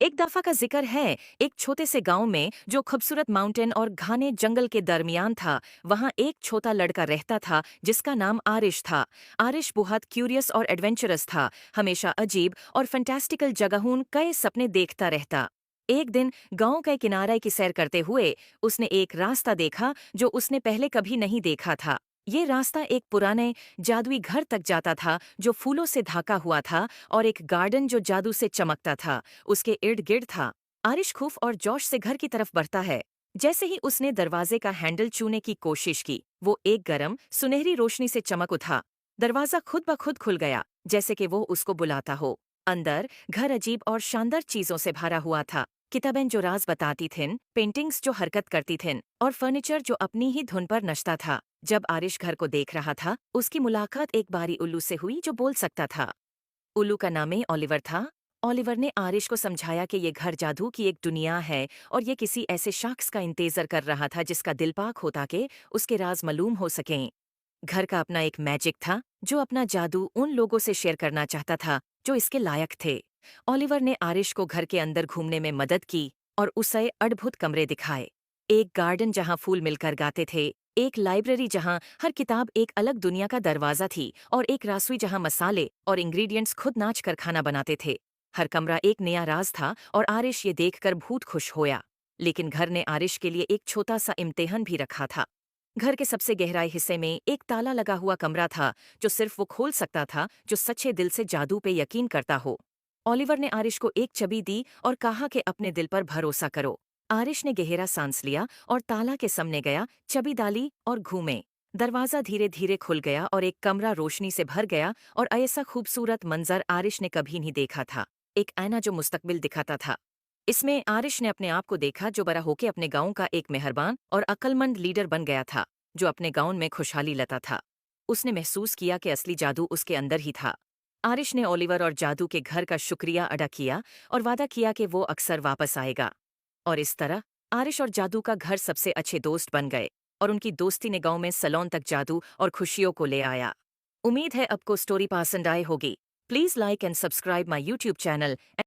एक दफा का जिक्र है, एक छोटे से गांव में जो खूबसूरत माउंटेन और घने जंगल के दरमियान था। वहां एक छोटा लड़का रहता था जिसका नाम आरिश था। आरिश बहुत क्यूरियस और एडवेंचरस था, हमेशा अजीब और फैंटास्टिकल जगहों कई सपने देखता रहता। एक दिन गांव के किनारे की सैर करते हुए उसने एक रास्ता देखा जो उसने पहले कभी नहीं देखा था। ये रास्ता एक पुराने जादुई घर तक जाता था जो फूलों से ढका हुआ था, और एक गार्डन जो जादू से चमकता था उसके इर्द गिर्द था। आरिश खूफ और जोश से घर की तरफ बढ़ता है। जैसे ही उसने दरवाजे का हैंडल छूने की कोशिश की, वो एक गरम सुनहरी रोशनी से चमक उठा। दरवाजा खुद ब खुद खुल गया, जैसे कि वो उसको बुलाता हो। अंदर घर अजीब और शानदार चीजों से भरा हुआ था। किताबें जो राज बताती थीं, पेंटिंग्स जो हरकत करती थीं, और फर्नीचर जो अपनी ही धुन पर नचता था। जब आरिश घर को देख रहा था, उसकी मुलाकात एक बारी उल्लू से हुई जो बोल सकता था। उल्लू का नाम ही ओलिवर था। ओलिवर ने आरिश को समझाया कि ये घर जादू की एक दुनिया है, और ये किसी ऐसे शख्स का इंतजार कर रहा था जिसका दिल पाक होता कि उसके राज मालूम हो सकें। घर का अपना एक मैजिक था जो अपना जादू उन लोगों से शेयर करना चाहता था जो इसके लायक थे। ओलिवर ने आरिश को घर के अंदर घूमने में मदद की और उसे अद्भुत कमरे दिखाए। एक गार्डन जहां फूल मिलकर गाते थे, एक लाइब्रेरी जहां हर किताब एक अलग दुनिया का दरवाजा थी, और एक रसोई जहां मसाले और इंग्रेडिएंट्स खुद नाच कर खाना बनाते थे। हर कमरा एक नया राज था, और आरिश ये देखकर बहुत खुश होया। लेकिन घर ने आरिश के लिए एक छोटा सा इम्तिहान भी रखा था। घर के सबसे गहराई हिस्से में एक ताला लगा हुआ कमरा था जो सिर्फ वो खोल सकता था जो सच्चे दिल से जादू पे यकीन करता हो। ओलिवर ने आरिश को एक चाबी दी और कहा कि अपने दिल पर भरोसा करो। आरिश ने गहरा सांस लिया और ताला के सामने गया, चाबी डाली और घूमे। दरवाजा धीरे धीरे खुल गया और एक कमरा रोशनी से भर गया, और ऐसा खूबसूरत मंजर आरिश ने कभी नहीं देखा था। एक आईना जो मुस्तकबिल दिखाता था। इसमें आरिश ने अपने आप को देखा जो बड़ा होके अपने गांव का एक मेहरबान और अक्लमंद लीडर बन गया था, जो अपने गांव में खुशहाली लाता था। उसने महसूस किया कि असली जादू उसके अंदर ही था। आरिश ने ओलिवर और जादू के घर का शुक्रिया अदा किया और वादा किया कि वो अक्सर वापस आएगा। और इस तरह आरिश और जादू का घर सबसे अच्छे दोस्त बन गए, और उनकी दोस्ती ने गांव में सलोन तक जादू और खुशियों को ले आया। उम्मीद है आपको स्टोरी पसंद आई होगी। Please like and subscribe my YouTube channel.